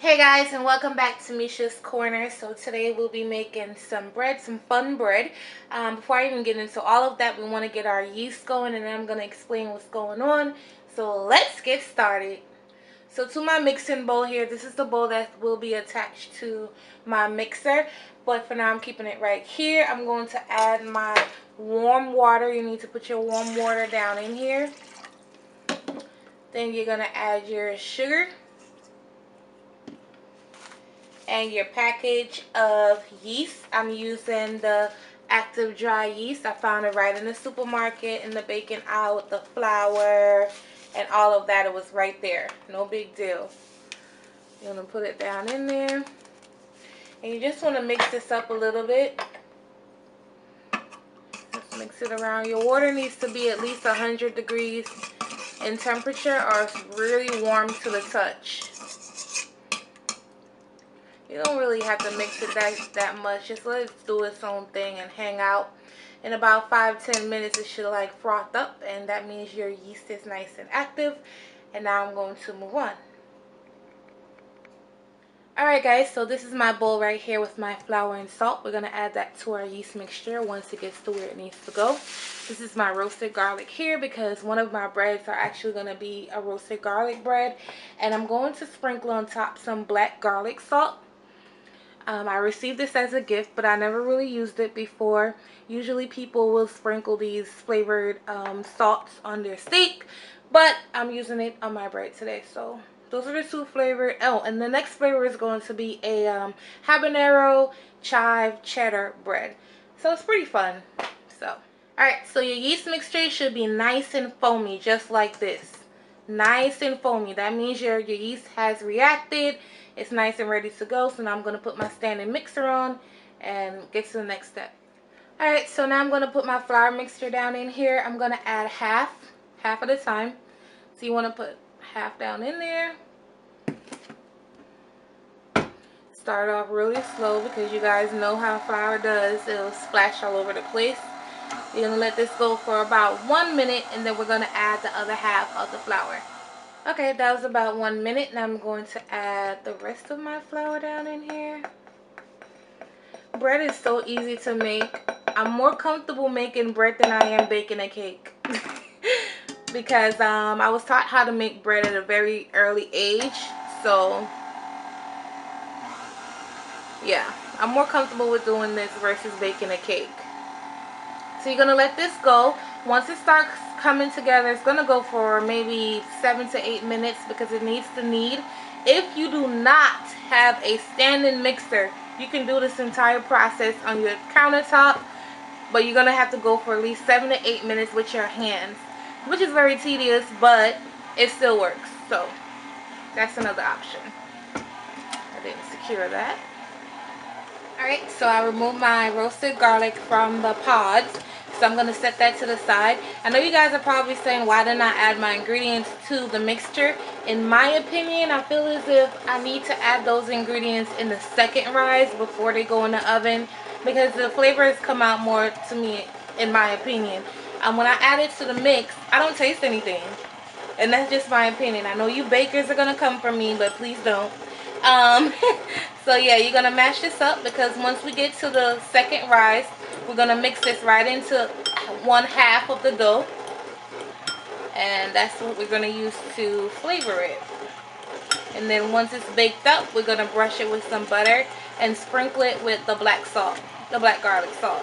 Hey guys, and welcome back to Misha's Corner. So today we'll be making some bread, some fun bread. Before I even get into all of that, we want to get our yeast going, and then I'm going to explain what's going on. So let's get started. So to my mixing bowl here, this is the bowl that will be attached to my mixer. But for now, I'm keeping it right here. I'm going to add my warm water. You need to put your warm water down in here. Then you're going to add your sugar and your package of yeast. I'm using the active dry yeast. I found it right in the supermarket in the baking aisle with the flour and all of that. It was right there. No big deal. You're going to put it down in there. And you just want to mix this up a little bit. Just mix it around. Your water needs to be at least 100 degrees in temperature, or it's really warm to the touch. You don't really have to mix it that much. Just let it do its own thing and hang out. In about 5-10 minutes, it should like froth up, and that means your yeast is nice and active. And now I'm going to move on. Alright guys, so this is my bowl right here with my flour and salt. We're going to add that to our yeast mixture once it gets to where it needs to go. This is my roasted garlic here because one of my breads are actually going to be a roasted garlic bread. And I'm going to sprinkle on top some black garlic salt. I received this as a gift, but I never really used it before. Usually people will sprinkle these flavored salts on their steak, but I'm using it on my bread today. So those are the two flavors. Oh, and the next flavor is going to be a habanero chive cheddar bread. So it's pretty fun. So, alright, so your yeast mixture should be nice and foamy, just like this. Nice and foamy. That means your yeast has reacted. It's nice and ready to go. So now I'm going to put my standing mixer on and get to the next step. Alright, so now I'm going to put my flour mixture down in here. I'm going to add half at a time. So you want to put half down in there. Start off really slow because you guys know how flour does. It'll splash all over the place. You're going to let this go for about 1 minute, and then we're going to add the other half of the flour. Okay, that was about 1 minute. Now I'm going to add the rest of my flour down in here. Bread is so easy to make. I'm more comfortable making bread than I am baking a cake. Because I was taught how to make bread at a very early age. So, yeah, I'm more comfortable with doing this versus baking a cake. So you're going to let this go. Once it starts coming together, it's going to go for maybe 7 to 8 minutes because it needs to knead. If you do not have a standing mixer, you can do this entire process on your countertop, but you're going to have to go for at least 7 to 8 minutes with your hands, which is very tedious, but it still works. So that's another option. I didn't secure that. Alright, so I removed my roasted garlic from the pods. So I'm going to set that to the side. I know you guys are probably saying, why didn't I add my ingredients to the mixture? In my opinion, I feel as if I need to add those ingredients in the second rise before they go in the oven, because the flavors come out more to me, in my opinion. When I add it to the mix, I don't taste anything. And that's just my opinion. I know you bakers are going to come for me, but please don't. So yeah, you're going to mash this up, because once we get to the second rise, we're going to mix this right into 1/2 of the dough. And that's what we're going to use to flavor it. And then once it's baked up, we're going to brush it with some butter and sprinkle it with the black salt, the black garlic salt.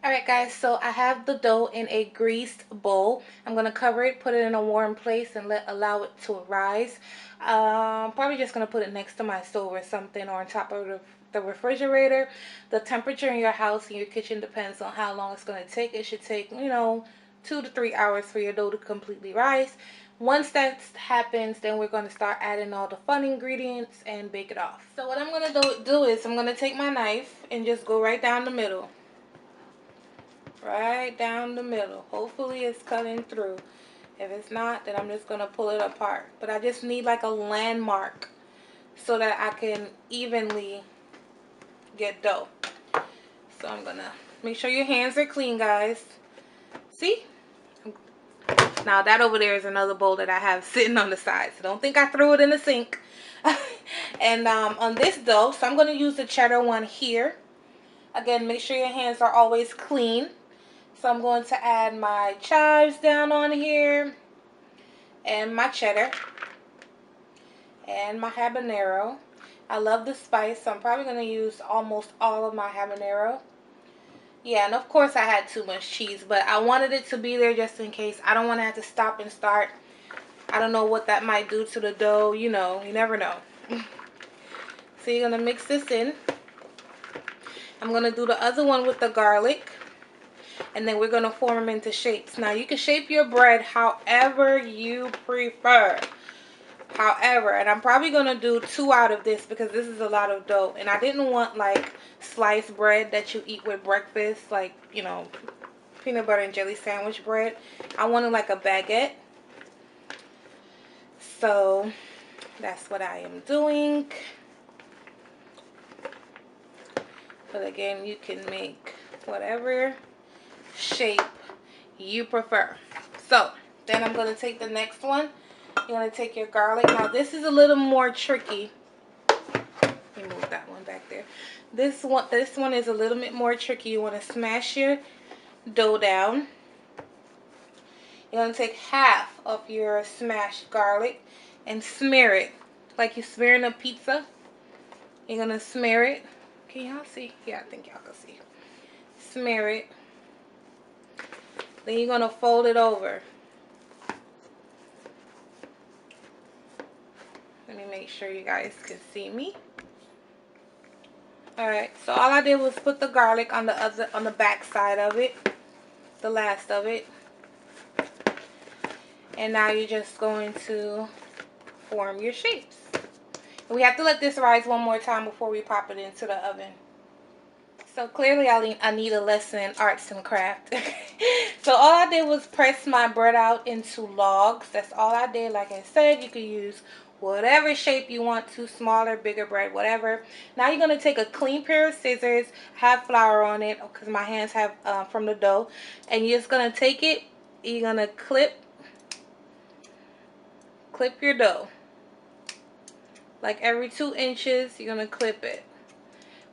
Alright guys, so I have the dough in a greased bowl. I'm going to cover it, put it in a warm place, and allow it to rise. Probably just going to put it next to my stove or something, or on top of the refrigerator. The temperature in your house and your kitchen depends on how long it's going to take. It should take, 2 to 3 hours for your dough to completely rise. Once that happens, then we're going to start adding all the fun ingredients and bake it off. So what I'm going to do is I'm going to take my knife and just go right down the middle. Right down the middle. Hopefully it's cutting through. If it's not, then I'm just going to pull it apart. But I just need like a landmark so that I can evenly get dough. So I'm going to make sure your hands are clean, guys. See? Now that over there is another bowl that I have sitting on the side, so don't think I threw it in the sink. And on this dough, so I'm going to use the cheddar one here. Again, make sure your hands are always clean. So I'm going to add my chives down on here, and my cheddar, and my habanero. I love the spice, so I'm probably going to use almost all of my habanero. Yeah, and of course I had too much cheese, but I wanted it to be there just in case. I don't want to have to stop and start. I don't know what that might do to the dough. You know, you never know. So you're going to mix this in. I'm going to do the other one with the garlic. And then we're going to form them into shapes. Now, you can shape your bread however you prefer. However, and I'm probably going to do 2 out of this because this is a lot of dough. And I didn't want like sliced bread that you eat with breakfast. Like, you know, peanut butter and jelly sandwich bread. I wanted like a baguette. So, that's what I am doing. But again, you can make whatever shape you prefer. So, then I'm going to take the next one. You're going to take your garlic. Now, this is a little more tricky. Let me move that one back there. This one is a little bit more tricky. You want to smash your dough down. You're going to take half of your smashed garlic and smear it like you're smearing a pizza. You're going to smear it. Can y'all see? Yeah, I think y'all can see. Smear it. Then you're going to fold it over. Let me make sure you guys can see me. Alright, so all I did was put the garlic on the back side of it. The last of it. And now you're just going to form your shapes. And we have to let this rise one more time before we pop it into the oven. So clearly I need a lesson in arts and craft. So all I did was press my bread out into logs. That's all I did. Like I said, you could use whatever shape you want to, smaller, bigger bread, whatever. Now you're going to take a clean pair of scissors, have flour on it, because my hands have from the dough. And you're just going to take it, you're going to clip your dough. Like every 2 inches, you're going to clip it.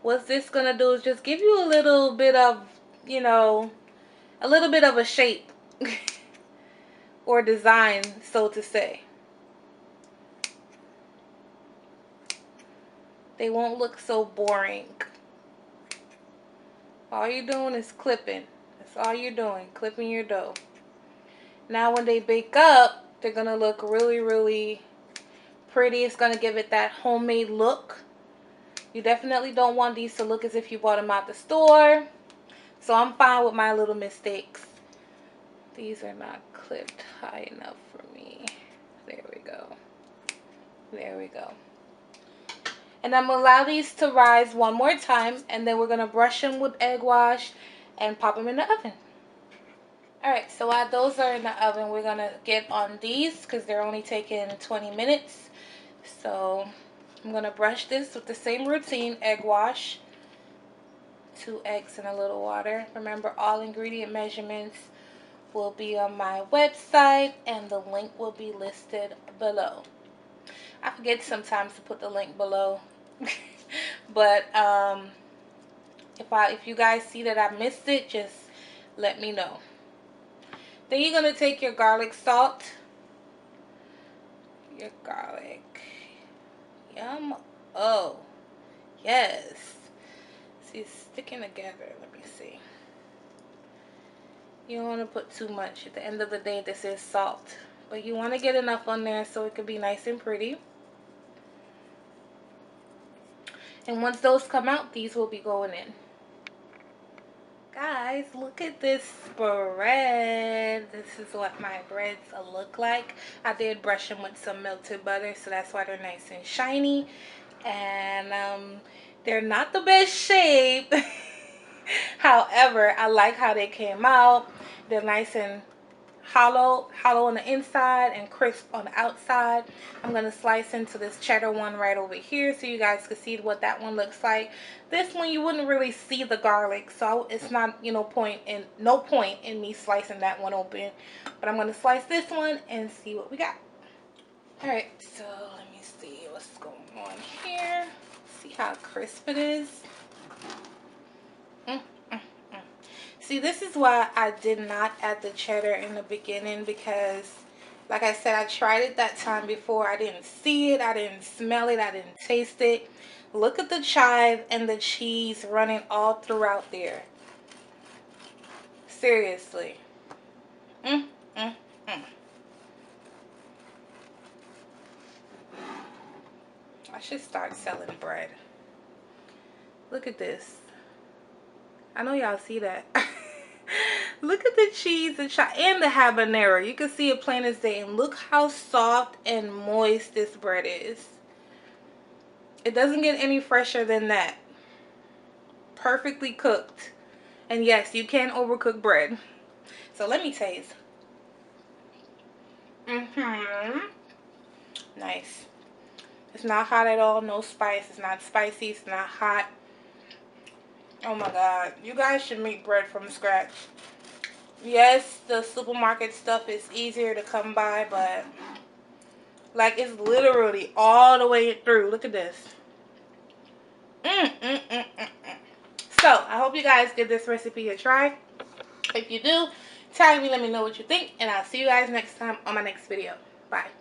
What's this going to do is just give you a little bit of, you know, a little bit of a shape or design, so to say. They won't look so boring. All you're doing is clipping. That's all you're doing, clipping your dough. Now when they bake up, they're going to look really, really pretty. It's going to give it that homemade look. You definitely don't want these to look as if you bought them out the store. So I'm fine with my little mistakes. These are not clipped high enough for me. There we go. There we go. And I'm going to allow these to rise one more time. And then we're going to brush them with egg wash and pop them in the oven. Alright, so while those are in the oven, we're going to get on these because they're only taking 20 minutes. So I'm going to brush this with the same routine, egg wash. 2 eggs and a little water. Remember, all ingredient measurements will be on my website and the link will be listed below. I forget sometimes to put the link below. But if you guys see that I missed it, just let me know. Then you're going to take your garlic salt. Your garlic. Yum. Oh, yes. See, it's sticking together. Let me see. You don't want to put too much. At the end of the day, this is salt. But you want to get enough on there so it can be nice and pretty. And once those come out, these will be going in. Guys, look at this bread. This is what my breads look like. I did brush them with some melted butter, so that's why they're nice and shiny. And they're not the best shape. However, I like how they came out. They're nice and hollow on the inside and crisp on the outside. I'm going to slice into this cheddar one right over here so you guys can see what that one looks like. This one you wouldn't really see the garlic, so it's not, you know, no point in me slicing that one open. But I'm going to slice this one and see what we got. Alright, so let me see what's going on here. See how crisp it is. See, this is why I did not add the cheddar in the beginning, because like I said, I tried it that time before. I didn't see it, I didn't smell it, I didn't taste it. Look at the chive and the cheese running all throughout there. Seriously. I should start selling bread. Look at this. I know y'all see that. Look at the cheese and the habanero. You can see it plain as day. And look how soft and moist this bread is. It doesn't get any fresher than that. Perfectly cooked. And yes, you can overcook bread. So let me taste. Nice. It's not hot at all. No spice. It's not spicy. It's not hot. Oh my God. You guys should make bread from scratch. Yes, the supermarket stuff is easier to come by, but like it's literally all the way through. Look at this. So, I hope you guys give this recipe a try. If you do, tag me, let me know what you think, and I'll see you guys next time on my next video. Bye.